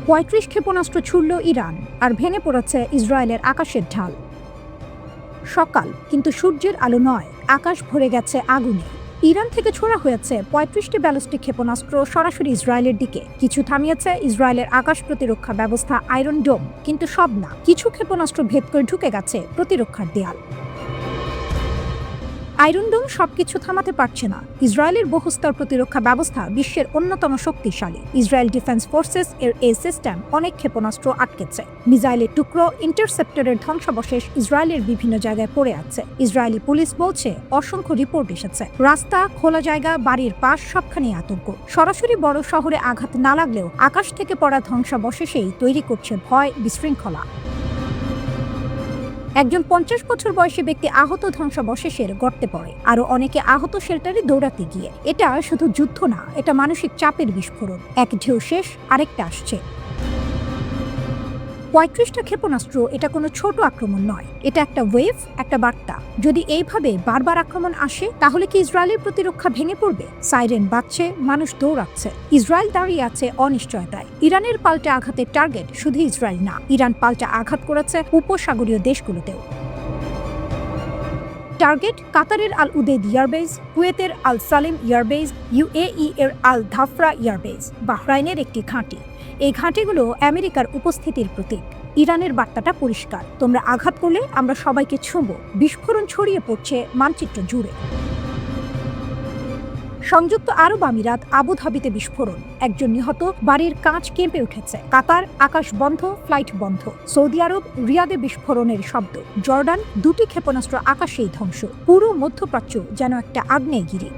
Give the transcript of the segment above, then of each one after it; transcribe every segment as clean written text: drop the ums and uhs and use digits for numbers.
৩৫ ক্ষেপণাস্ত্র ছুড়ল ইরান, আর ভেঙে পড়েছে ইসরায়েলের আকাশের ঢাল। সকাল, কিন্তু সূর্যের আলো নয়, আকাশ ভরে গেছে আগুনে। ইরান থেকে ছোড়া হয়েছে ৩৫টি ব্যালিস্টিক ক্ষেপণাস্ত্র সরাসরি ইসরায়েলের দিকে। কিছু থামিয়েছে ইসরায়েলের আকাশ প্রতিরক্ষা ব্যবস্থা আয়রন ডোম, কিন্তু সব না। কিছু ক্ষেপণাস্ত্র ভেদ করে ঢুকে গেছে প্রতিরক্ষার দেয়াল। আয়রন ডোম সবকিছু থামাতে পারছে না। ইসরায়েলের বহুস্তর প্রতিরক্ষা ব্যবস্থা বিশ্বের অন্যতম শক্তিশালী। ইসরায়েল ডিফেন্স ফোর্সেস এর এই সিস্টেম অনেক ক্ষেপণাস্ত্র আটকেছে। মিসাইলের টুকরো, ইন্টারসেপ্টরের ধ্বংসাবশেষ ইসরায়েলের বিভিন্ন জায়গায় পড়ে আছে। ইসরায়েলি পুলিশ বলছে অসংখ্য রিপোর্ট এসেছে। রাস্তা, খোলা জায়গা, বাড়ির পাশ সবখানেই আতঙ্ক। সরাসরি বড় শহরে আঘাত না লাগলেও আকাশ থেকে পড়া ধ্বংসাবশেষেই তৈরি করছে ভয়, বিশৃঙ্খলা। একজন ৫০ বছর বয়সী ব্যক্তি আহত ধ্বংসাবশেষের গর্তে পড়ে, আরও অনেকে আহত শেল্টারে দৌড়াতে গিয়ে। এটা শুধু যুদ্ধ না, এটা মানসিক চাপের বিস্ফোরণ। এক ঢেউ শেষ, আরেকটা আসছে। ৩৫টা ক্ষেপণাস্ত্র এটা কোনো ছোট আক্রমণ নয়, এটা একটা ওয়েভ, একটা বার্তা। যদি এইভাবে বারবার আক্রমণ আসে, তাহলে কি ইসরায়েলের প্রতিরক্ষা ভেঙে পড়বে? সাইরেন বাজছে, মানুষ দৌড়াচ্ছে। ইসরায়েল দাঁড়িয়ে আছে অনিশ্চয়তায়। ইরানের পাল্টা আঘাতের টার্গেট শুধু ইসরায়েল না, ইরান পাল্টা আঘাত করেছে উপসাগরীয় দেশগুলোতেও। টার্গেট কাতারের আল উদেদ এয়ারবেজ, কুয়েতের আল সালিম এয়ারবেজ, ইউএই এর আল ধাফরা এয়ারবেজ, বাহরাইনের একটি ঘাঁটি। এই ঘাঁটিগুলো আমেরিকার উপস্থিতির প্রতীক। ইরানের বার্তাটা পরিষ্কার, তোমরা আঘাত করলে আমরা সবাইকে ছুঁব। বিস্ফোরণ ছড়িয়ে পড়ছে মানচিত্র জুড়ে। সংযুক্ত আরব আমিরাত, আবুধাবিতে বিস্ফোরণ, একজন নিহত, বাড়ির কাঁচ কেঁপে উঠেছে। কাতার, আকাশ বন্ধ, ফ্লাইট বন্ধ। সৌদি আরব, রিয়াদে বিস্ফোরণের শব্দ। জর্ডান, 2টি ক্ষেপণাস্ত্র আকাশেই ধ্বংস। পুরো মধ্যপ্রাচ্য যেন একটা আগ্নেয়গিরি।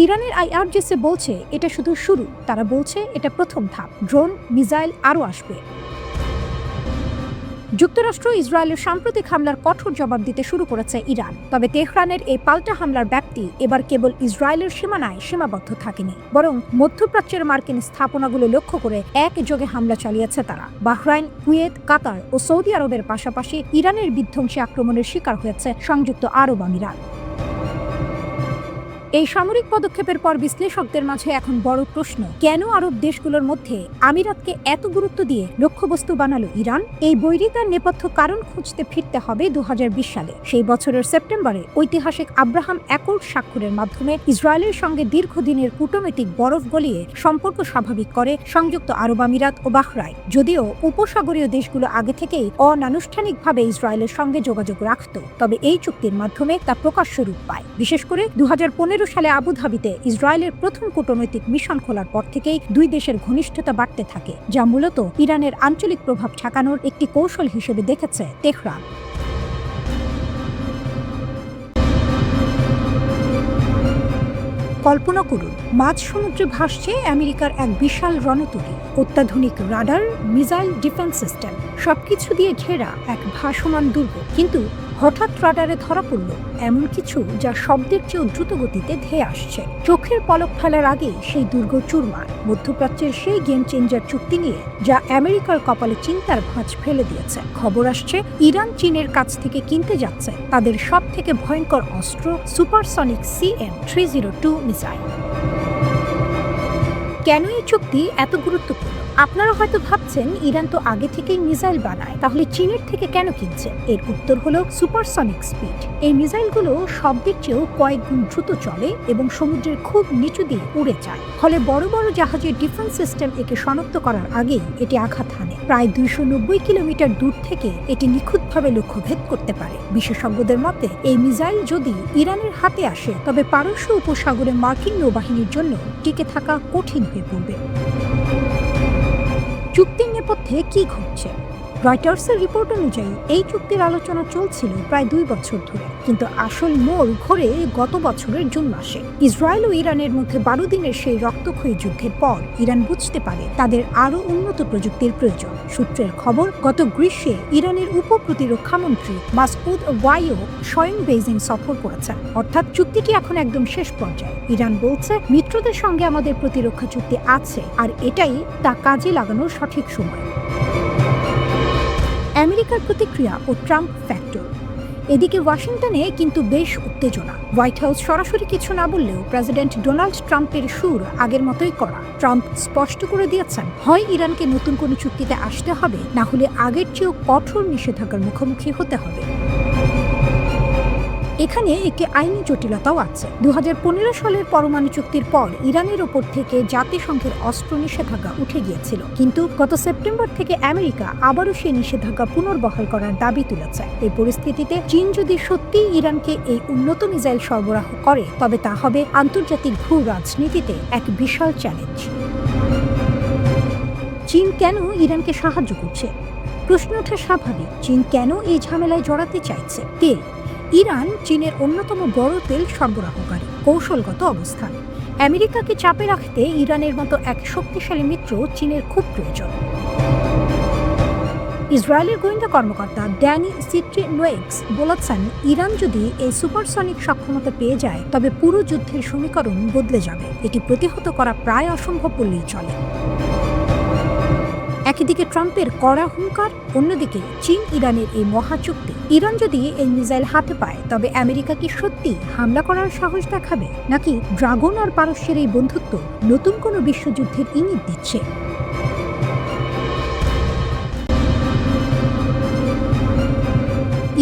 ইরানের আইআরজিসি বলছে এটা শুধু শুরু। তারা বলছে এটা প্রথম ধাপ। ড্রোন, মিসাইল আরও আসবে। যুক্তরাষ্ট্র ইসরায়েলের সাম্প্রতিক হামলার কঠোর জবাব দিতে শুরু করেছে ইরান। তবে তেহরানের এই পাল্টা হামলার ব্যাপ্তি এবার কেবল ইসরায়েলের সীমানায় সীমাবদ্ধ থাকেনি, বরং মধ্যপ্রাচ্যের মার্কিন স্থাপনাগুলো লক্ষ্য করে একযোগে হামলা চালিয়েছে তারা। বাহরাইন, কুয়েত, কাতার ও সৌদি আরবের পাশাপাশি ইরানের বিধ্বংসী আক্রমণের শিকার হয়েছে সংযুক্ত আরব আমিরাত। এই সামরিক পদক্ষেপের পর বিশ্লেষকদের মাঝে এখন বড় প্রশ্ন, কেন আরব দেশগুলোর মধ্যে আমিরাতকে এত গুরুত্ব দিয়ে লক্ষ্যবস্তু বানালো ইরান? এই বৈরিতার নেপথ্য কারণ খুঁজতে ফিরতে হবে ২০২০ সালে। সেই বছরের সেপ্টেম্বরে ঐতিহাসিক আব্রাহাম অ্যাকর্ড স্বাক্ষরের মাধ্যমে ইসরায়েলের সঙ্গে দীর্ঘদিনের কূটনৈতিক বরফ গলিয়ে সম্পর্ক স্বাভাবিক করে সংযুক্ত আরব আমিরাত ও বাহরাইন। যদিও উপসাগরীয় দেশগুলো আগে থেকেই অনানুষ্ঠানিকভাবে ইসরায়েলের সঙ্গে যোগাযোগ রাখত, তবে এই চুক্তির মাধ্যমে তা প্রকাশ্য রূপ পায়। বিশেষ করে ২০১৫ সালে আবুধাবিতে ইসরায়েলের প্রথম কূটনৈতিক মিশন খোলার পর থেকেই দুই দেশের ঘনিষ্ঠতা বাড়তে থাকে, যা মূলত ইরানের আঞ্চলিক প্রভাব ঠেকানোর একটি কৌশল হিসেবে দেখেছে তেহরান। কল্পনা করুন, মাঝ সমুদ্রে ভাসছে আমেরিকার এক বিশাল রণতরী। অত্যাধুনিক রাডার, মিসাইল ডিফেন্স সিস্টেম, সবকিছু দিয়ে ঘেরা এক ভাসমান দুর্গ। কিন্তু হঠাৎ রাডারে ধরা পড়ল এমন কিছু যা শব্দের চেয়েও দ্রুত গতিতে ধেয়ে আসছে। চোখের পলক ফেলার আগে সেই দুর্গ চুরমার। মধ্যপ্রাচ্যের সেই গেম চেঞ্জার চুক্তি নিয়ে, যা আমেরিকার কপালে চিন্তার ভাঁজ ফেলে দিয়েছে। খবর আসছে ইরান চীনের কাছ থেকে কিনতে যাচ্ছে তাদের সব থেকে ভয়ঙ্কর অস্ত্র, সুপারসনিক CM-302 মিসাইল। কেন এই চুক্তি এত গুরুত্বপূর্ণ? আপনারা হয়তো ভাবছেন ইরান তো আগে থেকেই মিসাইল বানায়, তাহলে চীনের থেকে কেন কিনছে? এর উত্তর হলো সুপারসনিক স্পিড। এই মিসাইলগুলো শব্দের চেয়েও কয়েক গুণ দ্রুত চলে এবং সমুদ্রের খুব নিচু দিয়ে উড়ে যায়। ফলে বড় বড় জাহাজের ডিফেন্স সিস্টেম একে শনাক্ত করার আগেই এটি আঘাত হানে। প্রায় ২৯০ কিলোমিটার দূর থেকে এটি নিখুঁতভাবে লক্ষ্যভেদ করতে পারে। বিশেষজ্ঞদের মতে এই মিসাইল যদি ইরানের হাতে আসে, তবে পারস্য উপসাগরে মার্কিন নৌবাহিনীর জন্য টিকে থাকা কঠিন হয়ে পড়বে। চুক্তির নেপথ্যে কি ঘটছে? রয়টার্সের রিপোর্ট অনুযায়ী এই চুক্তির আলোচনা চলছিল প্রায় 2 বছর ধরে, কিন্তু আসল মোড় ঘোরে গত বছরের জুন মাসে। ইসরায়েল ও ইরানের মধ্যে 12 দিনের সেই রক্তক্ষয়ী যুদ্ধের পর ইরান বুঝতে পারে তাদের আরও উন্নত প্রযুক্তির প্রয়োজন। সূত্রের খবর, গত গ্রীষ্মে ইরানের উপ প্রতিরক্ষামন্ত্রী মাসউদ ওয়াইও স্বয়ং বেইজিং সফর করেছেন। অর্থাৎ চুক্তিটি এখন একদম শেষ পর্যায়ে। ইরান বলছে মিত্রদের সঙ্গে আমাদের প্রতিরক্ষা চুক্তি আছে, আর এটাই তা কাজে লাগানোর সঠিক সময়। আমেরিকার প্রতিক্রিয়া ও ট্রাম্প ফ্যাক্টর। এদিকে ওয়াশিংটনে কিন্তু বেশ উত্তেজনা। হোয়াইট হাউস সরাসরি কিছু না বললেও প্রেসিডেন্ট ডোনাল্ড ট্রাম্পের সুর আগের মতোই করা। ট্রাম্প স্পষ্ট করে দিয়েছেন, হয় ইরানকে নতুন কোনো চুক্তিতে আসতে হবে, না হলে আগের চেয়েও কঠোর নিষেধাজ্ঞার মুখোমুখি হতে হবে। এখানে একটি আইনি জটিলতাও আছে। 2015 সালের পরমাণু চুক্তির পর ইরানের ওপর থেকে জাতিসংঘের অস্ত্র নিষেধাজ্ঞা উঠে গিয়েছিল, কিন্তু গত সেপ্টেম্বর থেকে আমেরিকা আবারও সেই নিষেধাজ্ঞা পুনর্বহাল করার দাবি তুলেছে। এই পরিস্থিতিতে চীন যদি সত্যি ইরানকে এই উন্নত মিসাইল সরবরাহ করে, তবে তা হবে আন্তর্জাতিক ভূ রাজনীতিতে এক বিশাল চ্যালেঞ্জ। চীন কেন ইরানকে সাহায্য করছে? প্রশ্ন ওঠা স্বাভাবিক। চীন কেন এই ঝামেলায় জড়াতে চাইছে? তেল। ইরান চীনের অন্যতম বড় তেল সরবরাহকারী। কৌশলগত অবস্থান। আমেরিকাকে চাপে রাখতে ইরানের মতো এক শক্তিশালী মিত্র চীনের খুব প্রয়োজন। ইসরায়েলের গোয়েন্দা কর্মকর্তা ড্যানি সিট্রিনোয়েক্স বলেছেন, ইরান যদি এই সুপারসনিক সক্ষমতা পেয়ে যায়, তবে পুরো যুদ্ধের সমীকরণ বদলে যাবে। এটি প্রতিহত করা প্রায় অসম্ভব বললেই চলে। একদিকে ট্রাম্পের কড়া হুঙ্কার, অন্যদিকে চীন ইরানের এই মহাচুক্তি। ইরান যদি এই মিসাইল হাতে পায়, তবে আমেরিকা কি সত্যি হামলা করার সাহস দেখাবে, নাকি ড্রাগন আর পারস্যের এই বন্ধুত্ব নতুন কোনো বিশ্বযুদ্ধের ইঙ্গিত দিচ্ছে?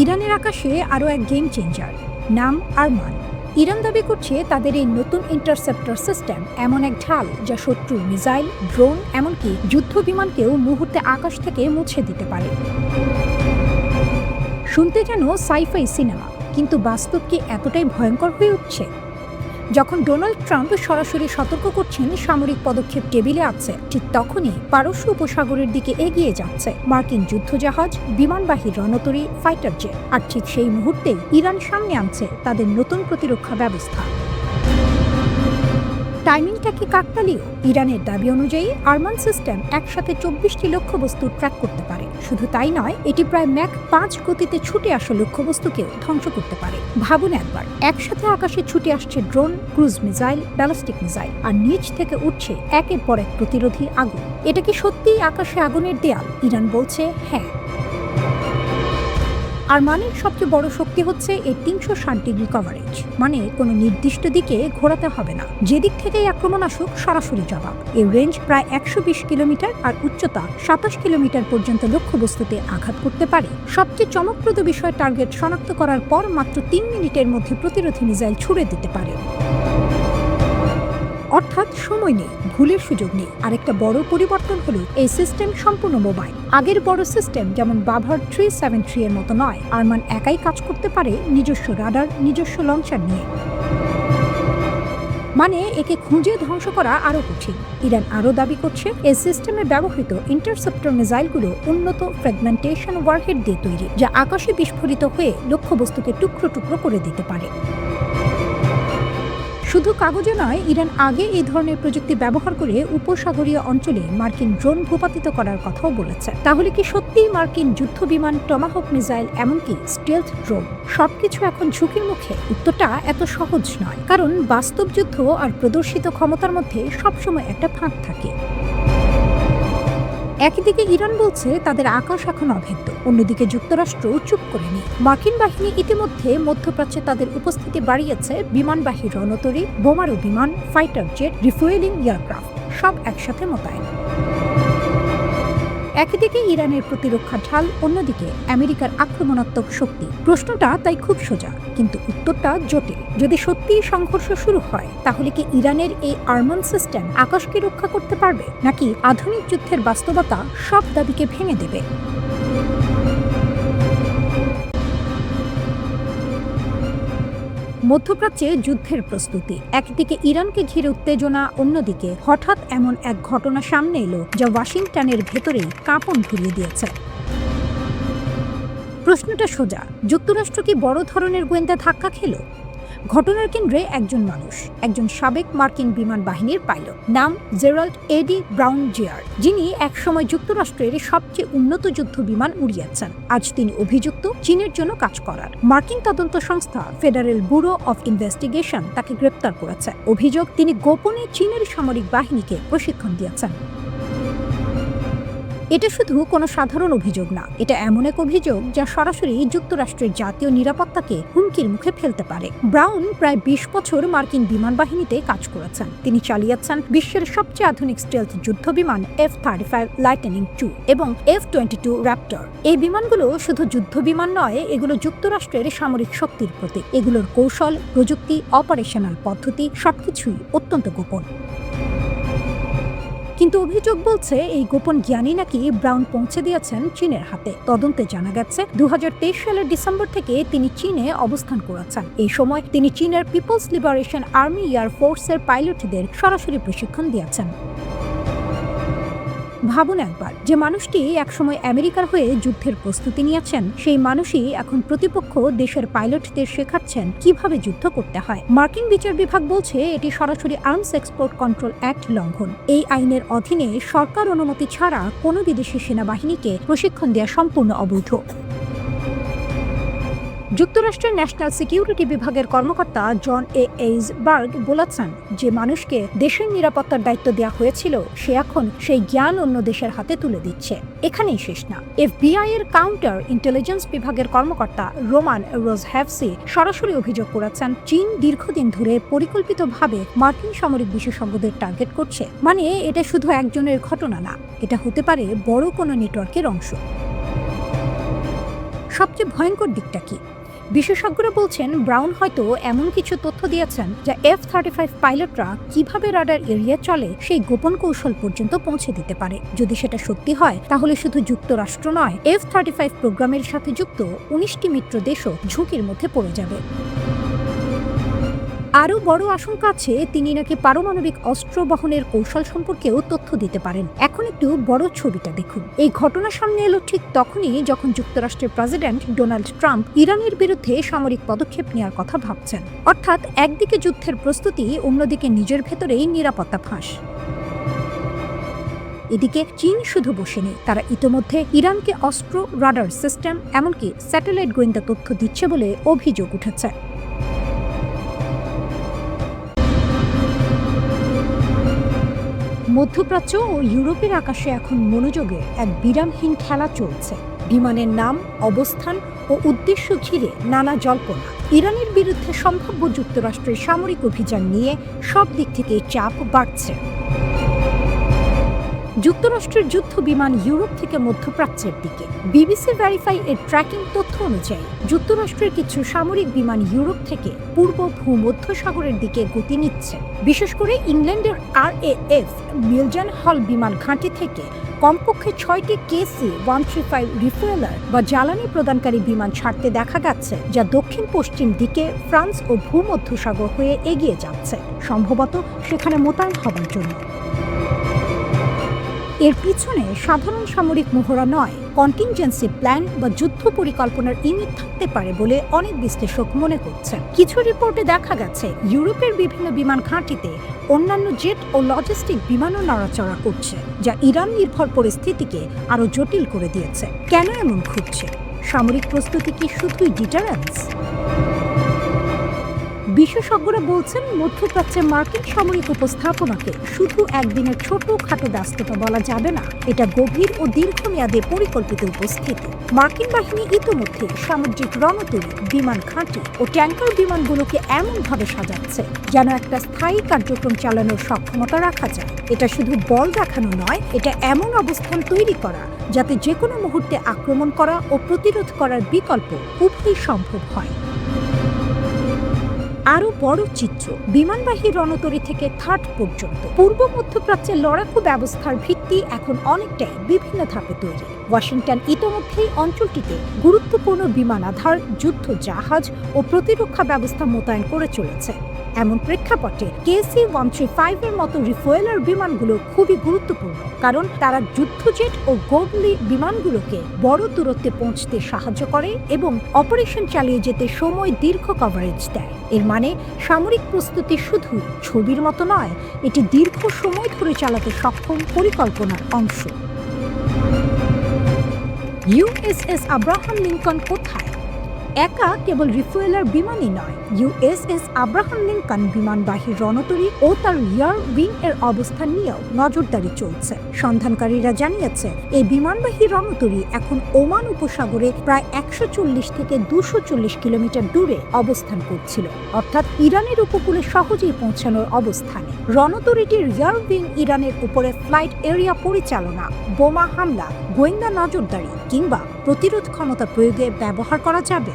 ইরানের আকাশে আরও এক গেম চেঞ্জার, নাম আরমান। ইরান দাবি করছে তাদের এই নতুন ইন্টারসেপ্টর সিস্টেম এমন এক ঢাল যা শত্রুর মিসাইল, ড্রোন, এমনকি যুদ্ধ বিমানকেও মুহূর্তে আকাশ থেকে মুছে দিতে পারে। শুনতে যেন সাইফাই সিনেমা, কিন্তু বাস্তব কি এতটাই ভয়ঙ্কর হয়ে উঠছে? যখন ডোনাল্ড ট্রাম্প সরাসরি সতর্ক করছেন সামরিক পদক্ষেপ টেবিলে আছে, ঠিক তখনই পারস্য উপসাগরের দিকে এগিয়ে যাচ্ছে মার্কিন যুদ্ধজাহাজ, বিমানবাহী রণতরী, ফাইটার জেট। আর ঠিক সেই মুহূর্তেই ইরান সামনে আনছে তাদের নতুন প্রতিরক্ষা ব্যবস্থা। টাইমিংটা কি কাকতালীয়? ইরানের দাবি অনুযায়ী আরমান সিস্টেম একসাথে 24টি লক্ষ্যবস্তু ট্র্যাক করতে পারে। শুধু তাই নয়, এটি প্রায় ম্যাক 5 গতিতে ছুটে আসা লক্ষ্যবস্তুকেও ধ্বংস করতে পারে। ভাবুন একবার, একসাথে আকাশে ছুটে আসছে drone, cruise missile, ballistic missile, আর নিচ থেকে উঠছে একের পর এক প্রতিরোধী আগুন। এটা কি সত্যিই আকাশে আগুনের দেয়াল? ইরান বলছে হ্যাঁ। আরমানের সবচেয়ে বড় শক্তি হচ্ছে এর 360 ডিগ্রি কভারেজ, মানে কোনো নির্দিষ্ট দিকে ঘোরাতে হবে না। যেদিক থেকেই আক্রমণ আসুক, সরাসরি জবাব। এর রেঞ্জ প্রায় 120 কিলোমিটার আর উচ্চতা 27 কিলোমিটার পর্যন্ত লক্ষ্যবস্তুতে আঘাত করতে পারে। সবচেয়ে চমকপ্রদ বিষয়, টার্গেট শনাক্ত করার পর মাত্র 3 মিনিটের মধ্যে প্রতিরোধী মিসাইল ছুড়ে দিতে পারে। অর্থাৎ সময় নেই, ভুলের সুযোগ নেই। আরেকটা বড় পরিবর্তন হলো এই সিস্টেম সম্পূর্ণ মোবাইল। আগের বড় সিস্টেম যেমন বাভার 373 এর মতো নয়। আরমান একাই কাজ করতে পারে নিজস্ব রাডার, নিজস্ব লঞ্চার নিয়ে। মানে একে খুঁজে ধ্বংস করা আরও কঠিন। ইরান আরও দাবি করছে এই সিস্টেমে ব্যবহৃত ইন্টারসেপ্টর মিসাইলগুলো উন্নত ফ্র্যাগমেন্টেশন ওয়ারহেড দিয়ে তৈরি, যা আকাশে বিস্ফোরিত হয়ে লক্ষ্যবস্তুকে টুকরো টুকরো করে দিতে পারে। শুধু কাগজে নয়, ইরান আগে এই ধরনের প্রযুক্তি ব্যবহার করে উপসাগরীয় অঞ্চলে মার্কিন ড্রোন ভূপাতিত করার কথাও বলেছে। তাহলে কি সত্যিই মার্কিন যুদ্ধ বিমান, টমাহক মিসাইল, এমনকি স্টেলথ ড্রোন সবকিছু এখন ঝুঁকির মুখে? উত্তরটা এত সহজ নয়, কারণ বাস্তব যুদ্ধ আর প্রদর্শিত ক্ষমতার মধ্যে সবসময় একটা ফাঁক থাকে। একদিকে ইরান বলছে তাদের আকাশ এখন অভেদ্য, অন্যদিকে যুক্তরাষ্ট্র চুপ করে নেই। মার্কিন বাহিনী ইতিমধ্যে মধ্যপ্রাচ্যে তাদের উপস্থিতি বাড়িয়েছে। বিমানবাহী রণতরী, বোমারু বিমান, ফাইটার জেট, রিফুয়েলিং এয়ারক্রাফট সব একসাথে মোতায়েন। একদিকে ইরানের প্রতিরক্ষা ঢাল, অন্যদিকে আমেরিকার আক্রমণাত্মক শক্তি। প্রশ্নটা তাই খুব সোজা, কিন্তু উত্তরটা জটিল। যদি সত্যিই সংঘর্ষ শুরু হয়, তাহলে কি ইরানের এই আরমান সিস্টেম আকাশকে রক্ষা করতে পারবে, নাকি আধুনিক যুদ্ধের বাস্তবতা সব দাবিকে ভেঙে দেবে? মধ্যপ্রাচ্যে যুদ্ধের প্রস্তুতি। একদিকে ইরানকে ঘিরে উত্তেজনা, অন্যদিকে হঠাৎ এমন এক ঘটনা সামনে এলো যা ওয়াশিংটনের ভেতরেই কাঁপন ধরিয়ে দিয়েছে। প্রশ্নটা সোজা, যুক্তরাষ্ট্র কি বড় ধরনের গোয়েন্দা ধাক্কা খেল? ঘটনার কেন্দ্রে একজন মানুষ, একজন সাবেক মার্কিন বিমান বাহিনীর পাইলট, নাম জেরাল্ড এডি ব্রাউন জিয়ার, যিনি একসময় যুক্তরাষ্ট্রের সবচেয়ে উন্নত যুদ্ধ বিমান উড়িয়েছেন। আজ তিনি অভিযুক্ত চীনের জন্য কাজ করার। মার্কিন তদন্ত সংস্থা ফেডারেল ব্যুরো অফ ইনভেস্টিগেশন তাকে গ্রেপ্তার করেছে। অভিযোগ, তিনি গোপনে চীনের সামরিক বাহিনীকে প্রশিক্ষণ দিয়েছেন। এটা শুধু কোনো সাধারণ অভিযোগ না, এটা এমন এক অভিযোগ যা সরাসরি যুক্তরাষ্ট্রের জাতীয় নিরাপত্তাকে হুমকির মুখে ফেলতে পারে। ব্রাউন প্রায় 20 বছর মার্কিন বিমান বাহিনীতে কাজ করেছেন। তিনি চালিয়েছেন বিশ্বের সবচেয়ে আধুনিক স্টেলথ যুদ্ধ বিমান F-35 লাইটনিং II এবং F-22 র্যাপটর। এই বিমানগুলো শুধু যুদ্ধ বিমান নয়, এগুলো যুক্তরাষ্ট্রের সামরিক শক্তির প্রতীক। এগুলোর কৌশল, প্রযুক্তি, অপারেশনাল পদ্ধতি সবকিছুই অত্যন্ত গোপন। কিন্তু অভিযোগ বলছে এই গোপন জ্ঞানই নাকি ব্রাউন পৌঁছে দিয়েছেন চীনের হাতে। তদন্তে জানা গেছে 2023 সালের ডিসেম্বর থেকে তিনি চীনে অবস্থান করেছেন। এই সময় তিনি চীনের পিপলস লিবারেশন আর্মি এয়ার ফোর্সের পাইলটদের সরাসরি প্রশিক্ষণ দিয়েছেন। ভাবুন একবার, যে মানুষটি একসময় আমেরিকার হয়ে যুদ্ধের প্রস্তুতি নিয়েছেন, সেই মানুষই এখন প্রতিপক্ষ দেশের পাইলটদের শেখাচ্ছেন কিভাবে যুদ্ধ করতে হয়। মার্কিন বিচার বিভাগ বলছে এটি সরাসরি আর্মস এক্সপোর্ট কন্ট্রোল অ্যাক্ট লঙ্ঘন। এই আইনের অধীনে সরকার অনুমতি ছাড়া কোনো বিদেশি সেনাবাহিনীকে প্রশিক্ষণ দেওয়া সম্পূর্ণ অবৈধ। যুক্তরাষ্ট্রের ন্যাশনাল সিকিউরিটি বিভাগের কর্মকর্তা জন এইজবার্গ বলেছেন, যে মানুষকে দেশের নিরাপত্তার দায়িত্ব দেওয়া হয়েছিল সে এখন সেই জ্ঞান অন্য দেশের হাতে তুলে দিচ্ছে। এখানেই শেষ না, FBI এর কাউন্টার ইন্টেলিজেন্স বিভাগের কর্মকর্তা রোমান রোজহ্যাভসি সরাসরি অভিযোগ করেছেন চীন দীর্ঘদিন ধরে পরিকল্পিতভাবে মার্কিন সামরিক বিশেষজ্ঞদের টার্গেট করছে। মানে এটা শুধু একজনের ঘটনা না, এটা হতে পারে বড় কোনো নেটওয়ার্কের অংশ। সবচেয়ে ভয়ঙ্কর দিকটা কি? বিশেষজ্ঞরা বলছেন ব্রাউন হয়তো এমন কিছু তথ্য দিয়েছেন যা F-35 পাইলটরা কিভাবে রাডার এরিয়া চলে সেই গোপন কৌশল পর্যন্ত পৌঁছে দিতে পারে। যদি সেটা সত্যি হয়, তাহলে শুধু যুক্তরাষ্ট্র নয়, F-35 প্রোগ্রামের সাথে যুক্ত 19টি মিত্র দেশও ঝুঁকির মধ্যে পড়ে যাবে। আরও বড় আশঙ্কা আছে তিনি নাকি পারমাণবিক অস্ত্র বহনের কৌশল সম্পর্কেও তথ্য দিতে পারেন। এখন একটু বড় ছবিটা দেখুন। এই ঘটনা সামনে এলো ঠিক তখনই যখন যুক্তরাষ্ট্রের প্রেসিডেন্ট ডোনাল্ড ট্রাম্প ইরানের বিরুদ্ধে সামরিক পদক্ষেপ নেওয়ার কথা ভাবছেন। অর্থাৎ একদিকে যুদ্ধের প্রস্তুতি, অন্যদিকে নিজের ভেতরেই নিরাপত্তা ফাঁস। এদিকে চীন শুধু বসে নেই, তারা ইতোমধ্যে ইরানকে অস্ত্র, রাডার সিস্টেম, এমনকি স্যাটেলাইট গোয়েন্দা তথ্য দিচ্ছে বলে অভিযোগ উঠেছে। মধ্যপ্রাচ্য ও ইউরোপের আকাশে এখন মনোযোগে এক বিরামহীন খেলা চলছে। বিমানের নাম, অবস্থান ও উদ্দেশ্য ঘিরে নানা জল্পনা। ইরানের বিরুদ্ধে সম্ভাব্য যুক্তরাষ্ট্রের সামরিক অভিযান নিয়ে সব দিক থেকে চাপ বাড়ছে। যুক্তরাষ্ট্রের যুদ্ধ বিমান ইউরোপ থেকে মধ্যপ্রাচ্যের দিকে। BBC ভেরিফাই এর ট্র্যাকিং তথ্য অনুযায়ী যুক্তরাষ্ট্রের কিছু সামরিক বিমান ইউরোপ থেকে পূর্ব ভূমধ্য সাগরের দিকে গতি নিচ্ছে। বিশেষ করে ইংল্যান্ডের RAF মিলটন হল বিমান ঘাঁটি থেকে কমপক্ষে 6টি KC-135 রিফুয়েলার বা জ্বালানি প্রদানকারী বিমান ছাড়তে দেখা গেছে, যা দক্ষিণ পশ্চিম দিকে ফ্রান্স ও ভূমধ্যসাগর হয়ে এগিয়ে যাচ্ছে, সম্ভবত সেখানে মোতায়েন হবার জন্য। এর পিছনে সাধারণ সামরিক মহড়া নয়, কন্টিনজেন্সি প্ল্যান বা যুদ্ধ পরিকল্পনার ইঙ্গিত থাকতে পারে বলে অনেক বিশ্লেষক মনে করছেন। কিছু রিপোর্টে দেখা গেছে ইউরোপের বিভিন্ন বিমান ঘাঁটিতে অন্যান্য জেট ও লজিস্টিক বিমানও নড়াচড়া করছে, যা ইরান নির্ভর পরিস্থিতিকে আরও জটিল করে দিয়েছে। কেন এমন ঘটছে? সামরিক প্রস্তুতি কি শুধুই ডিটারেন্স? বিশেষজ্ঞরা বলছেন মধ্যপ্রাচ্যে মার্কিন সামরিক উপস্থাপনাকে শুধু একদিনের ছোটখাটো ব্যস্ততা বলা যাবে না, এটা গভীর ও দীর্ঘমেয়াদে পরিকল্পিত উপস্থিতি। মার্কিন বাহিনী ইতিমধ্যে সামুদ্রিক রণতরী, বিমান ঘাঁটি ও ট্যাঙ্কার বিমানগুলোকে এমনভাবে সাজাচ্ছে যেন একটা স্থায়ী কার্যক্রম চালানোর সক্ষমতা রাখা যায়। এটা শুধু বল দেখানো নয়, এটা এমন অবস্থান তৈরি করা যাতে যে কোনো মুহূর্তে আক্রমণ করা ও প্রতিরোধ করার বিকল্প উভয়ই সম্ভব হয়। আরও বড় চিত্র, বিমানবাহী রণতরী থেকে থার্ড পর্যন্ত পূর্ব মধ্যপ্রাচ্যের লড়াকু ব্যবস্থার ভিত্তি এখন অনেকটাই বিভিন্ন ধাপে তৈরি। ওয়াশিংটন ইতোমধ্যেই অঞ্চলটিতে গুরুত্বপূর্ণ বিমানাধার, যুদ্ধ জাহাজ ও প্রতিরক্ষা ব্যবস্থা মোতায়েন করে চলেছে। এমন প্রেক্ষাপটে KC-135 এর মতো রিফুয়েলার বিমানগুলো খুবই গুরুত্বপূর্ণ, কারণ তারা যুদ্ধজেট ও গোল্ডলি বিমানগুলোকে বড় দূরত্বে পৌঁছতে সাহায্য করে এবং অপারেশন চালিয়ে যেতে সময় দীর্ঘ কভারেজ দেয়। এর মানে সামরিক প্রস্তুতি শুধু ছবির মতো নয়, এটি দীর্ঘ সময় ধরে চালাতে সক্ষম পরিকল্পনার অংশ। USS আব্রাহাম লিঙ্কন কোথায়? একা কেবল রিফুয়েলার বিমানই নয়, ইউএসএস আব্রাহাম লিঙ্কন বিমানবাহী রণতরী ও তার রিয়ার উইং এর অবস্থান নিয়েও নজরদারি চলছে। সন্ধানকারীরা জানিয়েছে এই বিমানবাহী রণতরী এখন ওমান উপসাগরে প্রায় 140 থেকে 240 কিলোমিটার দূরে অবস্থান করছিল, অর্থাৎ ইরানের উপকূলে সহজেই পৌঁছানোর অবস্থানে। রণতরীটির রিয়ার উইং ইরানের উপরে ফ্লাইট এরিয়া পরিচালনা, বোমা হামলা, গোয়েন্দা নজরদারি কিংবা প্রতিরোধ ক্ষমতা প্রয়োগে ব্যবহার করা যাবে।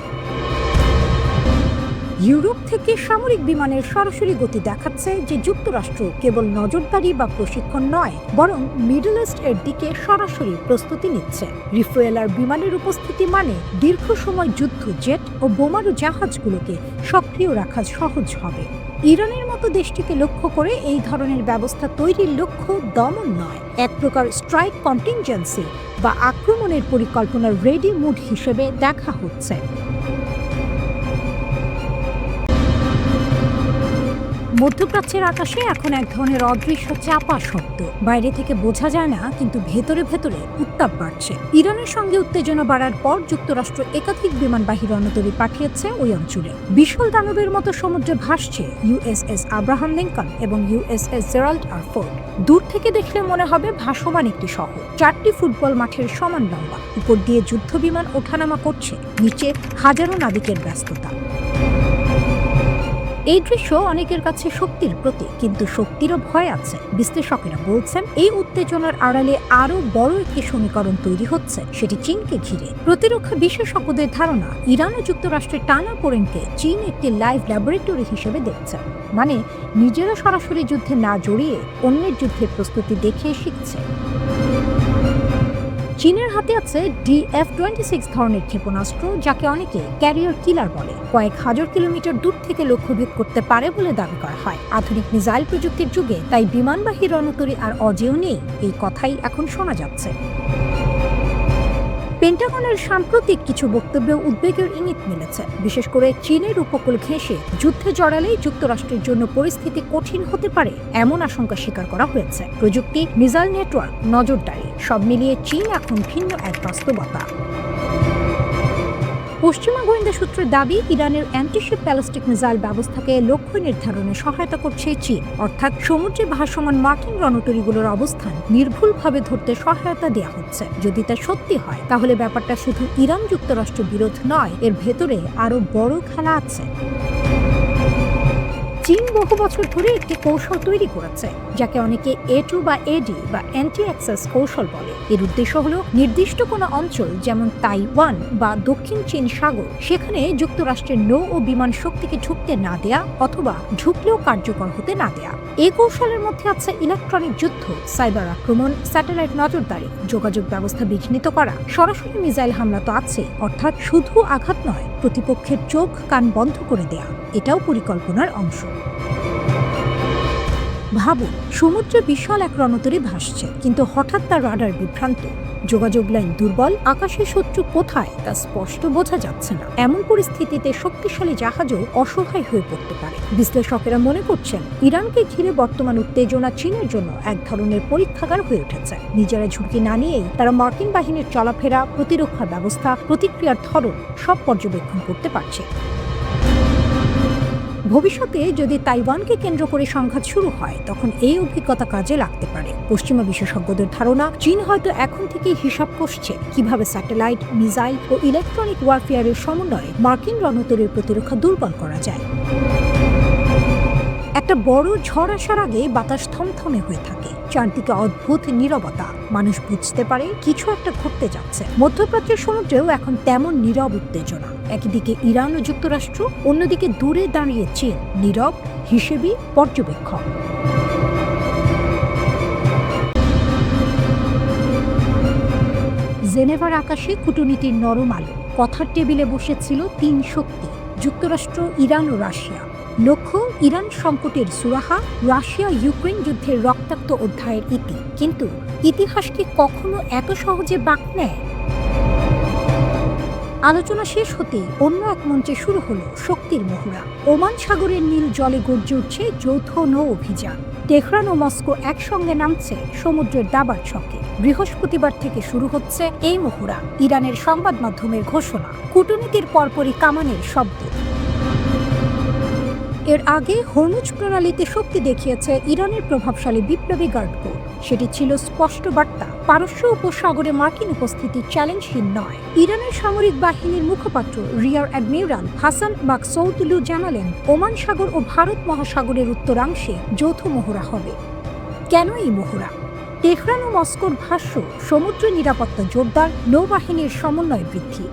ইউরোপ থেকে সামরিক বিমানের সরাসরি গতি দেখাচ্ছে যে যুক্তরাষ্ট্র কেবল নজরদারি বা প্রশিক্ষণ নয়, বরং মিডল ইস্ট এর দিকে সরাসরি প্রস্তুতি নিচ্ছে। রিফুয়েলার বিমানের উপস্থিতি মানে দীর্ঘ সময় যুদ্ধ জেট ও বোমারু জাহাজগুলোকে সক্রিয় রাখা সহজ হবে। ইরানের মতো দেশটিকে লক্ষ্য করে এই ধরনের ব্যবস্থা তৈরির লক্ষ্য দমন নয়, এক প্রকার স্ট্রাইক কন্টিনজেন্সি বা আক্রমণের পরিকল্পনার রেডি মুড হিসেবে দেখা হচ্ছে। মধ্যপ্রাচ্যের আকাশে এখন এক ধরনের অদৃশ্য চাপা শব্দ। বাইরে থেকে বোঝা যায় না, কিন্তু ভেতরে ভেতরে উত্তাপ বাড়ছে। ইরানের সঙ্গে উত্তেজনা বাড়ার পর যুক্তরাষ্ট্র একাধিক বিমানবাহী রণতরী পাঠিয়েছে ওই অঞ্চলে। বিশাল দানবের মতো সমুদ্রে ভাসছে ইউএসএস আব্রাহাম লিঙ্কন এবং ইউএসএস জেরাল্ড আর ফোর্ড। দূর থেকে দেখলে মনে হবে ভাসমান একটি শহর, 4টি ফুটবল মাঠের সমান লম্বা। উপর দিয়ে যুদ্ধ বিমান ওঠানামা করছে, নিচে হাজারো নাবিকের ব্যস্ততা। এই দৃশ্য অনেকের কাছে শক্তির প্রতীক, কিন্তু শক্তিরও ভয় আছে। বিশ্লেষকেরা বলছেন এই উত্তেজনার আড়ালে আরো বড় একটি সমীকরণ তৈরি হচ্ছে, সেটি চীনকে ঘিরে। প্রতিরক্ষা বিশেষজ্ঞদের ধারণা, ইরান ও যুক্তরাষ্ট্রের টানাপোড়েনকে চীন একটি লাইভ ল্যাবরেটরি হিসেবে দেখছে, মানে নিজেরা সরাসরি যুদ্ধে না জড়িয়ে অন্যের যুদ্ধের প্রস্তুতি দেখে শিখছে। চীনের হাতে আছে DF-26 ধরনের ক্ষেপণাস্ত্র, যাকে অনেকে ক্যারিয়ার কিলার বলে। কয়েক হাজার কিলোমিটার দূর থেকে লক্ষ্যভেদ করতে পারে বলে দাবি করা হয়। আধুনিক মিসাইল প্রযুক্তির যুগে তাই বিমানবাহী রণতরী আর অজেয় নেই, এই কথাই এখন শোনা যাচ্ছে। পেন্টাগনের সাম্প্রতিক কিছু বক্তব্যে উদ্বেগের ইঙ্গিত মিলেছে, বিশেষ করে চীনের উপকূল ঘেঁষে যুদ্ধে জড়ালেই যুক্তরাষ্ট্রের জন্য পরিস্থিতি কঠিন হতে পারে এমন আশঙ্কা স্বীকার করা হয়েছে। প্রযুক্তি, মিসাইল নেটওয়ার্ক, নজরদারি সব মিলিয়ে চীন এখন ভিন্ন এক বাস্তবতা। পশ্চিমা গোয়েন্দা সূত্রের দাবি, ইরানের অ্যান্টিশিপ ব্যালিস্টিক মিসাইল ব্যবস্থাকে লক্ষ্য নির্ধারণে সহায়তা করছে চীন, অর্থাৎ সমুদ্রে ভাসমান মার্কিন রণতরীগুলোর অবস্থান নির্ভুলভাবে ধরতে সহায়তা দেওয়া হচ্ছে। যদি তা সত্যি হয়, তাহলে ব্যাপারটা শুধু ইরান যুক্তরাষ্ট্র বিরোধ নয়, এর ভেতরে আরো বড় খেলা আছে। চীন বহু বছর ধরে একটি কৌশল তৈরি করেছে, যাকে অনেকে A2 বা AD বা অ্যান্টি অ্যাক্সেস কৌশল বলে। এর উদ্দেশ্য হলো নির্দিষ্ট কোনো অঞ্চল, যেমন তাইওয়ান বা দক্ষিণ চীন সাগর, সেখানে যুক্তরাষ্ট্রের নৌ ও বিমান শক্তিকে ঢুকতে না দেয়া অথবা ঢুকলেও কার্যকর হতে না দেয়া। এই কৌশলের মধ্যে আছে ইলেকট্রনিক যুদ্ধ, সাইবার আক্রমণ, স্যাটেলাইট নজরদারি, যোগাযোগ ব্যবস্থা বিঘ্নিত করা, সরাসরি মিসাইল হামলা তো আছে, অর্থাৎ শুধু আঘাত নয়, প্রতিপক্ষের চোখ কান বন্ধ করে দেয়া, এটাও পরিকল্পনার অংশ। ভাবুন, সমুদ্রে বিশাল এক রণতরী ভাসছে, কিন্তু হঠাৎ তার রাডার বিভ্রান্ত, যোগাযোগ লাইন দুর্বল, আকাশে শত্রু কোথায় তা স্পষ্ট বোঝা যাচ্ছে না। এমন পরিস্থিতিতে শক্তিশালী জাহাজও অসহায় হয়ে পড়তে পারে। বিশ্লেষকেরা মনে করছেন, ইরানকে ঘিরে বর্তমান উত্তেজনা চীনের জন্য এক ধরনের পরীক্ষাগার হয়ে উঠেছে। নিজেরা ঝুঁকি না নিয়েই তারা মার্কিন বাহিনীর চলাফেরা, প্রতিরক্ষা ব্যবস্থা, প্রতিক্রিয়ার ধরন সব পর্যবেক্ষণ করতে পারছে। ভবিষ্যতে যদি তাইওয়ানকে কেন্দ্র করে সংঘাত শুরু হয়, তখন এই অভিজ্ঞতা কাজে লাগতে পারে। পশ্চিমা বিশেষজ্ঞদের ধারণা, চীন হয়তো এখন থেকেই হিসাব কষছে কিভাবে স্যাটেলাইট, মিসাইল ও ইলেকট্রনিক ওয়ারফেয়ারের সমন্বয়ে মার্কিন রণতরীর প্রতিরক্ষা দুর্বল করা যায়। একটা বড় ঝড় আসার আগে বাতাস থমথমে হয়ে থাকে, চারদিকে অদ্ভুত নীরবতা। মানুষ বুঝতে পারে কিছু একটা ঘটতে যাচ্ছে। মধ্যপ্রাচ্যের সমুদ্রেও এখন তেমন নীরব উত্তেজনা। একদিকে ইরান ও যুক্তরাষ্ট্র, অন্যদিকে দূরে দাঁড়িয়ে চীন, নীরব হিসেবে পর্যবেক্ষক। জেনেভার আকাশে কূটনীতির নরম আলো। কথার টেবিলে বসেছিল 3 শক্তি, যুক্তরাষ্ট্র, ইরান ও রাশিয়া। লক্ষ্য ইরান সংকটের সুরাহা, রাশিয়া ইউক্রেন যুদ্ধের রক্তাক্ত অধ্যায়ের ইতি। কিন্তু ইতিহাস কি কখনো এত সহজে বাঁক নেয়? আলোচনা শেষ হতেই অন্য এক মঞ্চে শুরু হলো শক্তির মহড়া। ওমান সাগরের নীল জলে গর্জে উঠছে যৌথ নৌ অভিযান। তেহরান ও মস্কো একসঙ্গে নামছে সমুদ্রের দাবার ছকে। বৃহস্পতিবার থেকে শুরু হচ্ছে এই মহড়া। ইরানের সংবাদ মাধ্যমের ঘোষণা, কূটনীতির পরপরই কামানের শব্দ। এর আগে হরমুজ প্রণালীতে শক্তি দেখিয়েছে ইরানের প্রভাবশালী বিপ্লবী গার্ড কোর। সেটি ছিল স্পষ্ট বার্তা, পারস্য উপসাগরে মার্কিন উপস্থিতি চ্যালেঞ্জহীন নয়। ইরানের সামরিক বাহিনীর মুখপাত্র রিয়ার অ্যাডমিরাল হাসান মাকসৌদুলু জানালেন, ওমান সাগর ও ভারত মহাসাগরের উত্তরাংশে যৌথ মহড়া হবে। কেন এই মহড়া? তেহরান ও মস্কোর ভাষ্য, সমুদ্র নিরাপত্তা জোরদার, নৌবাহিনীর সমন্বয় বৃদ্ধি।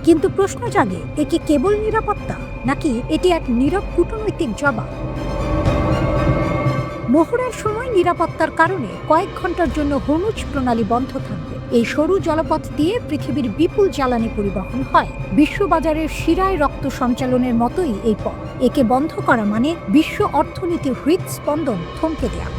কিন্তু প্রশ্ন জাগে, এ কি কেবল নিরাপত্তা, নাকি এটি এক নীরব কূটনৈতিক জবাব? মহড়ার সময় নিরাপত্তার কারণে কয়েক ঘন্টার জন্য হরমুজ প্রণালী বন্ধ থাকবে। এই সরু জলপথ দিয়ে পৃথিবীর বিপুল জ্বালানি পরিবহন হয়। বিশ্ববাজারের শিরায় রক্ত সঞ্চালনের মতোই এই পথ। একে বন্ধ করা মানে বিশ্ব অর্থনীতির হৃদস্পন্দন থমকে দেয়া।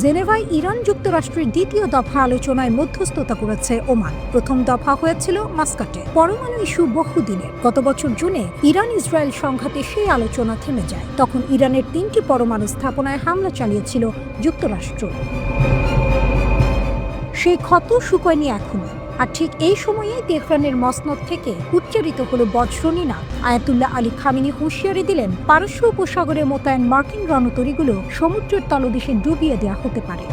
জেনেভায় ইরান যুক্তরাষ্ট্রের দ্বিতীয় দফা আলোচনায় মধ্যস্থতা করেছে ওমান। প্রথম দফা হয়েছিল মাস্কাটে। পরমাণু ইস্যু বহুদিনের। গত বছর জুনে ইরান ইসরায়েল সংঘাতে সেই আলোচনা থেমে যায়। তখন ইরানের 3টি পরমাণু স্থাপনায় হামলা চালিয়েছিল যুক্তরাষ্ট্র। সেই ক্ষত শুকোয়নি এখনো। আর ঠিক এই সময়ে তেহরানের মসনদ থেকে উচ্চারিত হলো বজ্রনীনা। আয়াতুল্লাহ আলী খামেনি হুঁশিয়ারি দিলেন, পারস্য উপসাগরে মোতায়েন মার্কিন রণতরীগুলো সমুদ্রের তলদেশে ডুবিয়ে দেওয়া হতে পারে।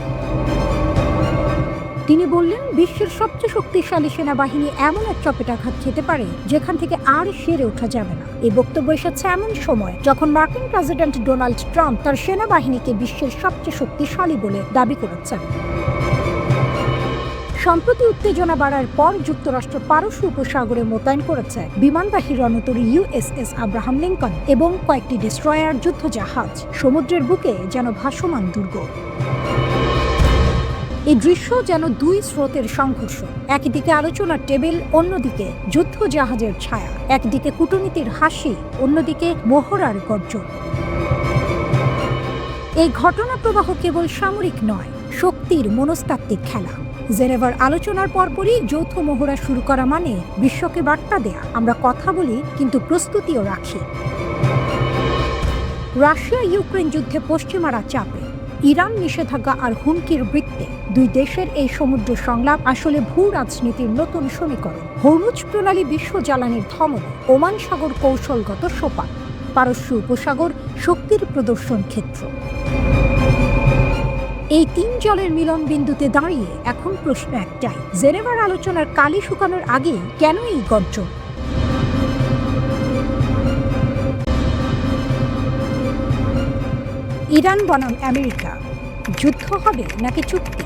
তিনি বললেন, বিশ্বের সবচেয়ে শক্তিশালী সেনাবাহিনী এমন এক চপেটাঘাত খেতে পারে যেখান থেকে আর সেরে ওঠা যাবে না। এই বক্তব্য এসেছে এমন সময় যখন মার্কিন প্রেসিডেন্ট ডোনাল্ড ট্রাম্প তার সেনাবাহিনীকে বিশ্বের সবচেয়ে শক্তিশালী বলে দাবি করেছেন। সম্প্রতি উত্তেজনা বাড়ার পর যুক্তরাষ্ট্র পারস্য উপসাগরে মোতায়েন করেছে বিমানবাহী রণতরী ইউএসএস আব্রাহাম লিঙ্কন এবং কয়েকটি ডেস্ট্রয়ার যুদ্ধজাহাজ। সমুদ্রের বুকে যেন ভাসমান দুর্গ। এই দৃশ্য যেন দুই স্রোতের সংঘর্ষ। একদিকে আলোচনার টেবিল, অন্যদিকে যুদ্ধজাহাজের ছায়া। একদিকে কূটনীতির হাসি, অন্যদিকে মহড়ার গর্জন। এই ঘটনা প্রবাহ কেবল সামরিক নয়, শক্তির মনস্তাত্ত্বিক খেলা। জেনেভার আলোচনার পরপরই যৌথ মহড়া শুরু করা মানে বিশ্বকে বার্তা দেয়া, আমরা কথা বলি কিন্তু প্রস্তুতিও রাখি। রাশিয়া ইউক্রেন যুদ্ধে পশ্চিমারা চাপে, ইরান নিষেধাজ্ঞা আর হুমকির বৃত্তে। দুই দেশের এই সমুদ্র সংলাপ আসলে ভূ রাজনীতির নতুন সমীকরণ। হরমুজ প্রণালী বিশ্ব জ্বালানির ধমনী, ওমান সাগর কৌশলগত সোপান, পারস্য উপসাগর শক্তির প্রদর্শন ক্ষেত্র। এই 3 জলের মিলন বিন্দুতে দাঁড়িয়ে এখন প্রশ্ন একটাই, জেনেভার আলোচনার কালি শুকানোর আগে কেন এই গর্জন? ইরান বনাম আমেরিকা, যুদ্ধ হবে নাকি চুক্তি?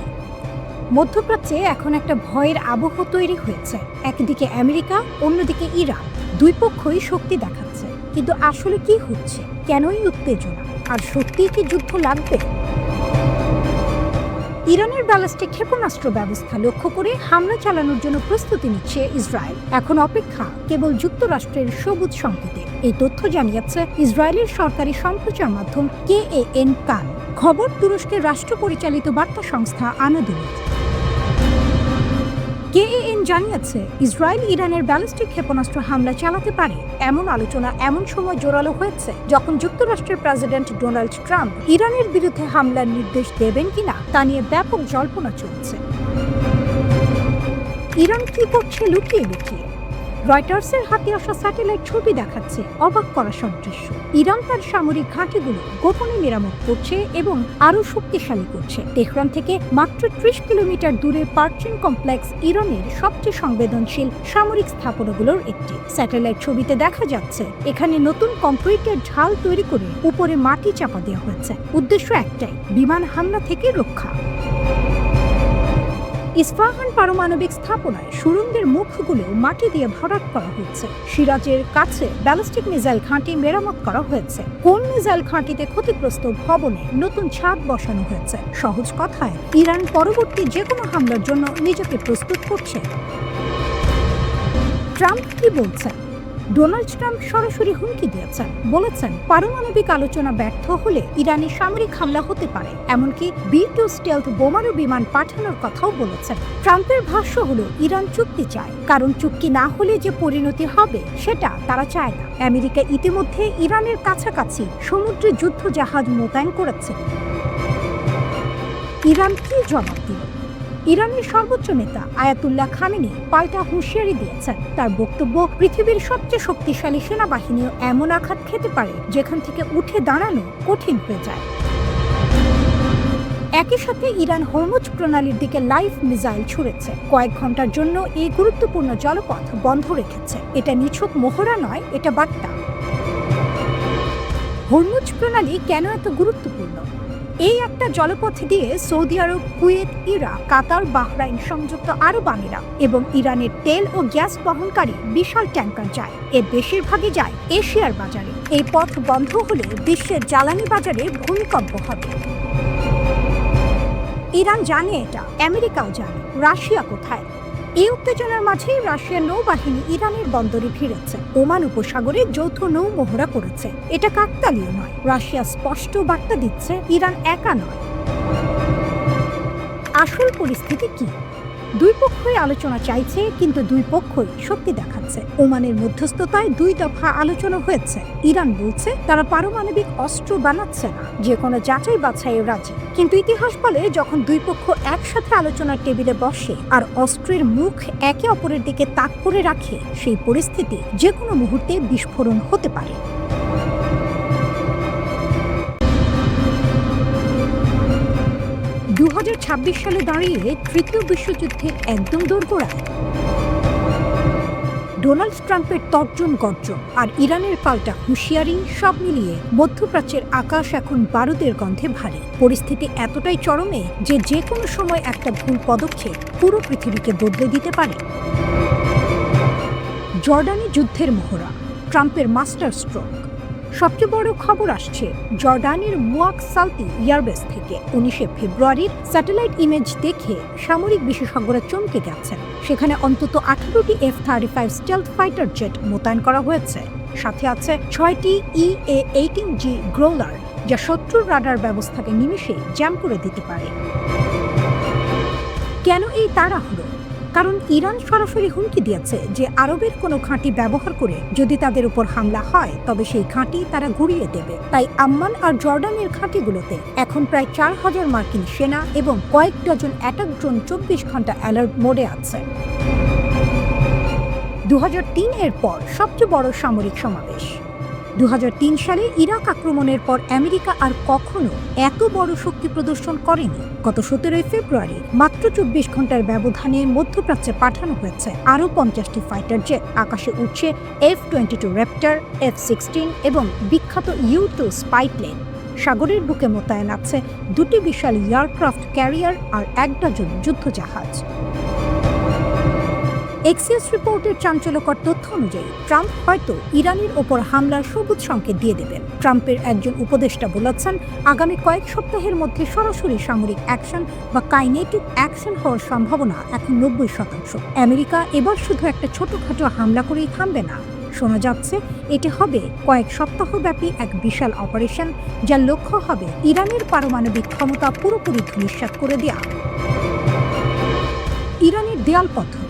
মধ্যপ্রাচ্যে এখন একটা ভয়ের আবহ তৈরি হয়েছে। একদিকে আমেরিকা, অন্যদিকে ইরান। দুই পক্ষই শক্তি দেখাচ্ছে, কিন্তু আসলে কি হচ্ছে? কেনই উত্তেজনা? আর সত্যিই কি যুদ্ধ লাগবে? ইরানের ব্যালিস্টিক ক্ষেপণাস্ত্র ব্যবস্থা লক্ষ্য করে হামলা চালানোর জন্য প্রস্তুতি নিচ্ছে ইসরায়েল। এখন অপেক্ষা কেবল যুক্তরাষ্ট্রের সবুজ সংকেতে। এই তথ্য জানিয়েছে ইসরায়েলের সরকারি সম্প্রচার মাধ্যম KAN। খবর তুরস্কের রাষ্ট্র পরিচালিত বার্তা সংস্থা আনাদোলু। KAN জানিয়েছে, ইসরায়েল ইরানের ব্যালিস্টিক ক্ষেপণাস্ত্র হামলা চালাতে পারে। এমন আলোচনা এমন সময় জোরালো হয়েছে যখন যুক্তরাষ্ট্রের প্রেসিডেন্ট ডোনাল্ড ট্রাম্প ইরানের বিরুদ্ধে হামলার নির্দেশ দেবেন কিনা তা নিয়ে ব্যাপক জল্পনা চলছে। ইরান কি করছে লুকিয়ে লুকিয়ে? রয়টার্সের হাতে আসা স্যাটেলাইট ছবি দেখাচ্ছে অবাক করা সব দৃশ্য। ইরান তার সামরিক ঘাঁটিগুলো গোপনে মেরামত করছে এবং আরও শক্তিশালী করছে। তেহরান থেকে মাত্র 30 কিলোমিটার দূরে পার্চিন কমপ্লেক্স ইরানের সবচেয়ে সংবেদনশীল সামরিক স্থাপনাগুলোর একটি। স্যাটেলাইট ছবিতে দেখা যাচ্ছে এখানে নতুন কংক্রিটের ঢাল তৈরি করে উপরে মাটি চাপা দেওয়া হয়েছে। উদ্দেশ্য একটাই, বিমান হামলা থেকে রক্ষা। ইস্পাহান পারমাণবিক স্থাপনায় সুড়ঙ্গের মুখগুলো মাটি দিয়ে ভরাট করা হচ্ছে। সিরাজের কাছে ব্যালিস্টিক মিসাইল ঘাঁটি মেরামত করা হয়েছে। কোন মিসাইল ঘাঁটিতে ক্ষতিগ্রস্ত ভবনে নতুন ছাদ বসানো হয়েছে। সহজ কথায়, ইরান পরবর্তী যে কোনো হামলার জন্য নিজেকে প্রস্তুত করছে। ট্রাম্প কি বলছেন? ডোনাল্ড ট্রাম্প সরাসরি হুমকি দিয়েছেন, বলেছেন পারমাণবিক আলোচনা ব্যর্থ হলে ইরানি সামরিক হামলা হতে পারে, এমনকি B-2 স্টেলথ বোমারু বিমান পাঠানোর কথাও বলেছেন। ট্রাম্পের ভাষ্য হলো ইরান চুক্তি চায়, কারণ চুক্তি না হলে যে পরিণতি হবে সেটা তারা চায় না। আমেরিকা ইতিমধ্যে ইরানের কাছাকাছি সমুদ্রে যুদ্ধ জাহাজ মোতায়েন করেছে। ইরান কি জবাব দিল? ইরানের সর্বোচ্চ নেতা আয়াতুল্লাহ খামেনি পাল্টা হুঁশিয়ারি দিয়েছেন। তার বক্তব্য, পৃথিবীর সবচেয়ে শক্তিশালী সেনাবাহিনীও এমন আঘাত খেতে পারে যেখান থেকে উঠে দাঁড়ানো কঠিন হয়ে যায়। একই সাথে ইরান হরমুজ প্রণালীর দিকে লাইভ মিসাইল ছুড়েছে। কয়েক ঘন্টার জন্য এই গুরুত্বপূর্ণ জলপথ বন্ধ রেখেছে। এটা নিছক মহড়া নয়, এটা বার্তা। হরমুজ প্রণালী কেন এত গুরুত্বপূর্ণ? এই একটা জলপথ দিয়ে সৌদি আরব, কুয়েত, ইরাক, কাতার, বাহরাইন, সংযুক্ত আরব আমিরাত এবং ইরানের তেল ও গ্যাস বহনকারী বিশাল ট্যাঙ্কার যায়। এর বেশিরভাগই যায় এশিয়ার বাজারে। এই পথ বন্ধ হলে বিশ্বের জ্বালানি বাজারে ভূমিকম্প হবে। ইরান জানে এটা, আমেরিকাও জানে। রাশিয়া কোথায়? এই উত্তেজনার মাঝেই রাশিয়ার নৌবাহিনী ইরানের বন্দরে ভিড়েছে। ওমান উপসাগরে যৌথ নৌ মহড়া করেছে। এটা কাকতালীয় নয়। রাশিয়া স্পষ্ট বার্তা দিচ্ছে ইরান একা নয়। আসল পরিস্থিতি কি? দুই পক্ষই আলোচনা চাইছে, কিন্তু দুই পক্ষই শক্তি দেখাচ্ছে। ওমানের মধ্যস্থতায় 2 দফা আলোচনা হয়েছে। ইরান বলছে তারা পারমাণবিক অস্ত্র বানাচ্ছে না, যে কোনো যাচাই বাছাইয়ে রাজি। কিন্তু ইতিহাস বলে, যখন দুই পক্ষ একসাথে আলোচনার টেবিলে বসে আর অস্ত্রের মুখ একে অপরের দিকে তাক করে রাখে, সেই পরিস্থিতি যে কোনো মুহূর্তে বিস্ফোরণ হতে পারে। সালে দাঁড়িয়ে তৃতীয় বিশ্বযুদ্ধের একদম দোরগোড়ায়। ডোনাল্ড ট্রাম্পের তর্জন গর্জন আর ইরানের পাল্টা হুঁশিয়ারি, সব মিলিয়ে মধ্যপ্রাচ্যের আকাশ এখন বারুদের গন্ধে ভারী। পরিস্থিতি এতটাই চরমে যে কোনো সময় একটা ভুল পদক্ষেপ পুরো পৃথিবীকে বদলে দিতে পারে। জর্ডানে যুদ্ধের মহড়া, ট্রাম্পের মাস্টার স্ট্রোক। সবচেয়ে বড় খবর আসছে জর্ডানের মুয়াক সালতি এয়ারবেস থেকে। 19 ফেব্রুয়ারির স্যাটেলাইট ইমেজ দেখে সামরিক বিশেষজ্ঞরা চমকে গেছেন। সেখানে অন্তত 18টি F-35 স্টেলথ ফাইটার জেট মোতায়েন করা হয়েছে। সাথে আছে 6টি EA-18G গ্রোলার, যা শত্রুর রাডার ব্যবস্থাকে নিমেষেই জ্যাম করে দিতে পারে। কেন এই তাড়াহুড়ো? কারণ ইরান সরাসরি হুমকি দিয়েছে যে আরবের কোনো ঘাঁটি ব্যবহার করে যদি তাদের উপর হামলা হয়, তবে সেই ঘাঁটি তারা ঘুরিয়ে দেবে। তাই আম্মান আর জর্ডানের ঘাঁটিগুলোতে এখন প্রায় 4000 মার্কিন সেনা এবং কয়েক ডজন অ্যাটাক ড্রোন 24 ঘন্টা অ্যালার্ট মোডে আছে। 2003 এর পর সবচেয়ে বড় সামরিক সমাবেশ। 2003 সালে ইরাক আক্রমণের পর আমেরিকা আর কখনো এত বড় শক্তি প্রদর্শন করেনি। গত 17 ফেব্রুয়ারি মাত্র 24 ঘন্টার ব্যবধানে মধ্যপ্রাচ্যে পাঠানো হয়েছে আরও 50টি ফাইটার জেট। আকাশে উঠছে F-22 র্যাপ্টর, F-16 এবং বিখ্যাত U-2 স্পাই প্লেন। সাগরের বুকে মোতায়েন আছে 2টি বিশাল এয়ারক্রাফট ক্যারিয়ার আর 1 ডজন যুদ্ধজাহাজ। এক্সিওস রিপোর্টের চাঞ্চল্যকর তথ্য অনুযায়ী ট্রাম্প হয়তো ইরানের ওপর হামলার সবুজ সংকেত দিয়ে দেবেন। ট্রাম্পের একজন উপদেষ্টা বলেছেন, আগামী কয়েক সপ্তাহের মধ্যে সরাসরি সামরিক অ্যাকশন বা কাইনেটিক অ্যাকশন হওয়ার সম্ভাবনা এখন 90%। আমেরিকা এবার শুধু একটা ছোটখাটো হামলা করেই থামবে না। শোনা যাচ্ছে এটি হবে কয়েক সপ্তাহব্যাপী এক বিশাল অপারেশন, যার লক্ষ্য হবে ইরানের পারমাণবিক ক্ষমতা পুরোপুরি ধূলিসাৎ করে দেওয়া। ইরানের দেয়াল পদ্ধতি।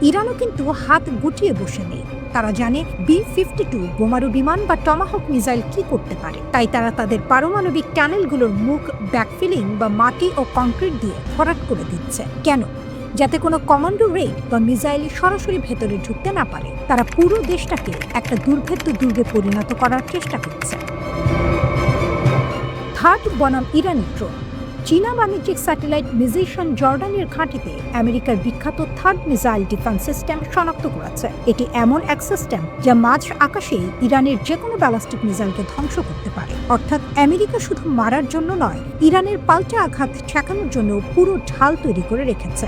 ইরানও কিন্তু হাত গুটিয়ে বসে নেই। তারা জানে B-52 বোমারু বিমান বা টমাহক মিসাইল কি করতে পারে। তাই তারা তাদের পারমাণবিক টানেলগুলোর মুখ ব্যাকফিলিং বা মাটি ও কংক্রিট দিয়ে ভরাট করে দিচ্ছে। কেন? যাতে কোনো কমান্ডো রেড বা মিসাইল সরাসরি ভেতরে ঢুকতে না পারে। তারা পুরো দেশটাকে একটা দুর্ভেদ্য দুর্গে পরিণত করার চেষ্টা করছে। থার্ড বনাম ইরানি ড্রোন। চীনা বাণিজ্যিক স্যাটেলাইট মিজিশন জর্ডানের ঘাঁটিতে আমেরিকার বিখ্যাত থার্ড মিসাইল ডিফেন্স সিস্টেম শনাক্ত করেছে। এটি এমন এক সিস্টেম যা মাঝ আকাশেই ইরানের যে কোনো ব্যালিস্টিক মিসাইলকে ধ্বংস করতে পারে। অর্থাৎ আমেরিকা শুধু মারার জন্য নয়, ইরানের পাল্টা আঘাত ঠেকানোর জন্য পুরো ঢাল তৈরি করে রেখেছে।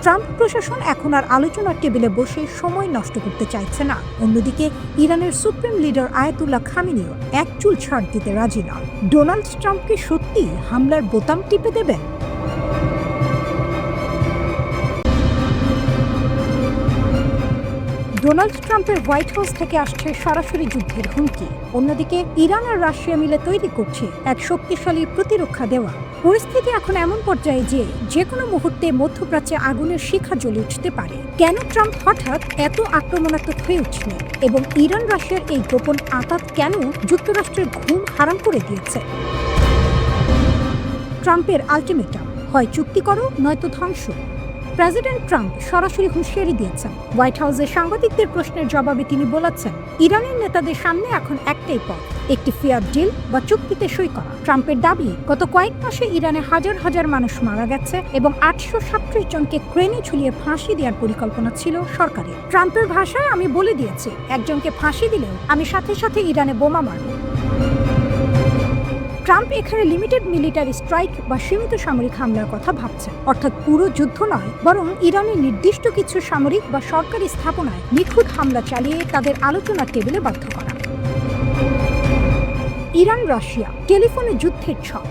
ট্রাম্প প্রশাসন এখন আর আলোচনার টেবিলে বসে সময় নষ্ট করতে চাইছে না। অন্যদিকে ইরানের সুপ্রিম লিডার আয়াতুল্লাহ খামেনিও এক চুল ছাড় দিতে রাজি নন। ডোনাল্ড ট্রাম্পকে সত্যি হামলার বোতাম টিপে দেবেন? ডোনাল্ড ট্রাম্পের হোয়াইট হাউস থেকে আসছে সরাসরি যুদ্ধের হুমকি। অন্যদিকে ইরান আর রাশিয়া মিলে তৈরি করছে এক শক্তিশালী প্রতিরক্ষা দেওয়া। পরিস্থিতি এখন এমন পর্যায়ে যে কোনো মুহূর্তে মধ্যপ্রাচ্যে আগুনের শিখা জ্বলে উঠতে পারে। কেন ট্রাম্প হঠাৎ এত আক্রমণাত্মক হয়ে উঠছিলেন এবং ইরান রাশিয়ার এই গোপন আঘাত কেন যুক্তরাষ্ট্রের ঘুম হারাম করে দিয়েছে? ট্রাম্পের আলটিমেটাম, হয় চুক্তি করো নয়তো ধ্বংস। প্রেসিডেন্ট ট্রাম্প সরাসরি হুঁশিয়ারি দিয়েছেন। হোয়াইট হাউসে সাংবাদিকদের প্রশ্নের জবাবে তিনি বলেছেন, ইরানের নেতাদের সামনে এখন একটাই পথ, একটি ফেয়ার ডিল বা চুক্তিতে সই করা। ট্রাম্পের দাবি, গত কয়েক মাসে ইরানে হাজার হাজার মানুষ মারা গেছে এবং 837 জনকে ক্রেনে ঝুলিয়ে ফাঁসি দেওয়ার পরিকল্পনা ছিল সরকারের। ট্রাম্পের ভাষায়, আমি বলে দিয়েছি, একজনকে ফাঁসি দিলেও আমি সাথে সাথে ইরানে বোমা মারব। ট্রাম্প এখানে লিমিটেড মিলিটারি স্ট্রাইক বা সীমিত সামরিক হামলার কথা ভাবছেন, অর্থাৎ পুরো যুদ্ধ নয়, বরং ইরানের নির্দিষ্ট কিছু সামরিক বা সরকারি স্থাপনায় নিখুঁত হামলা চালিয়ে তাদের আলোচনার টেবিলে বাধ্য করা। ইরান রাশিয়া টেলিফোনে যুদ্ধের ছক।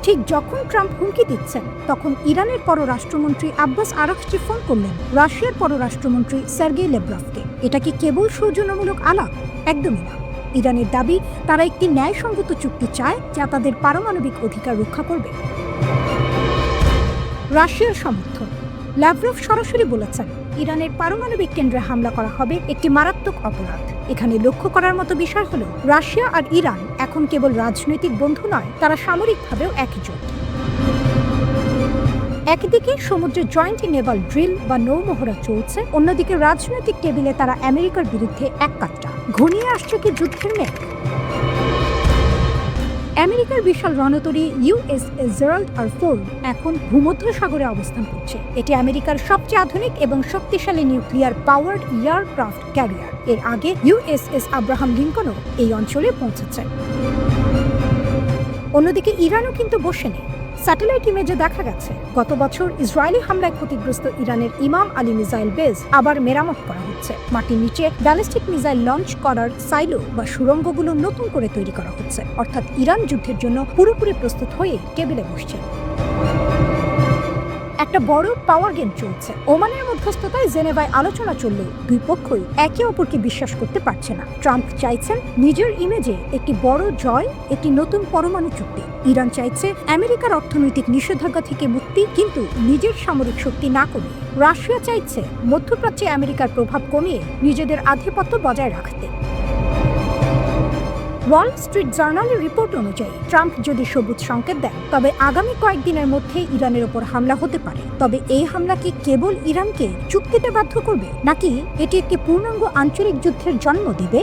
ঠিক যখন ট্রাম্প হুমকি দিচ্ছেন, তখন ইরানের পররাষ্ট্রমন্ত্রী আব্বাস আরাকচি ফোন করলেন রাশিয়ার পররাষ্ট্রমন্ত্রী সার্গেই ল্যাভরভকে। এটা কি কেবল সৌজন্যমূলক আলাপ? একদমই না। ইরানের দাবি, তারা একটি ন্যায়সঙ্গত চুক্তি চায় যা তাদের পারমাণবিক অধিকার রক্ষা করবে। রাশিয়ার সমর্থন। ল্যাভরভ সরাসরি বলেছেন, ইরানের পারমাণবিক কেন্দ্রে হামলা করা হবে একটি মারাত্মক অপরাধ। এখানে লক্ষ্য করার মতো বিষয় হলো, রাশিয়া আর ইরান এখন কেবল রাজনৈতিক বন্ধু নয়, তারা সামরিকভাবেও একজোট। একদিকে সমুদ্রে জয়েন্ট নেভাল ড্রিল বা নৌমহড়া চলছে, অন্যদিকে রাজনৈতিক টেবিলে তারা আমেরিকার বিরুদ্ধে এক কাট্টা। ঘনিয়ে আসছে কি যুদ্ধের মেঘ? আমেরিকার বিশাল রণতরী ইউএসএস জেরাল্ড আর ফোর্ড এখন ভূমধ্যসাগরে অবস্থান করছে। এটি আমেরিকার সবচেয়ে আধুনিক এবং শক্তিশালী নিউক্লিয়ার পাওয়ার্ড এয়ারক্রাফট ক্যারিয়ার। এর আগে ইউএসএস আব্রাহাম লিঙ্কনও এই অঞ্চলে পৌঁছেছে। অন্যদিকে ইরানও কিন্তু বসে নেই। স্যাটেলাইট ইমেজে দেখা গেছে, গত বছর ইসরায়েলি হামলায় ক্ষতিগ্রস্ত ইরানের ইমাম আলী মিসাইল বেস আবার মেরামত করা হচ্ছে। মাটির নিচে ব্যালিস্টিক মিসাইল লঞ্চ করার সাইলো বা সুড়ঙ্গগুলো নতুন করে তৈরি করা হচ্ছে। অর্থাৎ ইরান যুদ্ধের জন্য পুরোপুরি প্রস্তুত হয়ে টেবিলে বসছে। একটা বড় পাওয়ার গেম চলছে। ওমানের মধ্যস্থতায় জেনেভায় আলোচনা চললেও দুই পক্ষই একে অপরকে বিশ্বাস করতে পারছে না। ট্রাম্প চাইছেন নিজের ইমেজে একটি বড় জয়, একটি নতুন পরমাণু চুক্তি। ইরান চাইছে আমেরিকার অর্থনৈতিক নিষেধাজ্ঞা থেকে মুক্তি, কিন্তু নিজের সামরিক শক্তি না কমিয়ে। রাশিয়া চাইছে মধ্যপ্রাচ্যে আমেরিকার প্রভাব কমিয়ে নিজেদের আধিপত্য বজায় রাখতে। ওয়াল স্ট্রিট জার্নালের রিপোর্ট অনুযায়ী, ট্রাম্প যদি সবুজ সংকেত দেন, তবে আগামী কয়েকদিনের মধ্যে ইরানের ওপর হামলা হতে পারে। তবে এই হামলা কি কেবল ইরানকে চুক্তিতে বাধ্য করবে, নাকি এটি একটি পূর্ণাঙ্গ আঞ্চলিক যুদ্ধের জন্ম দিবে?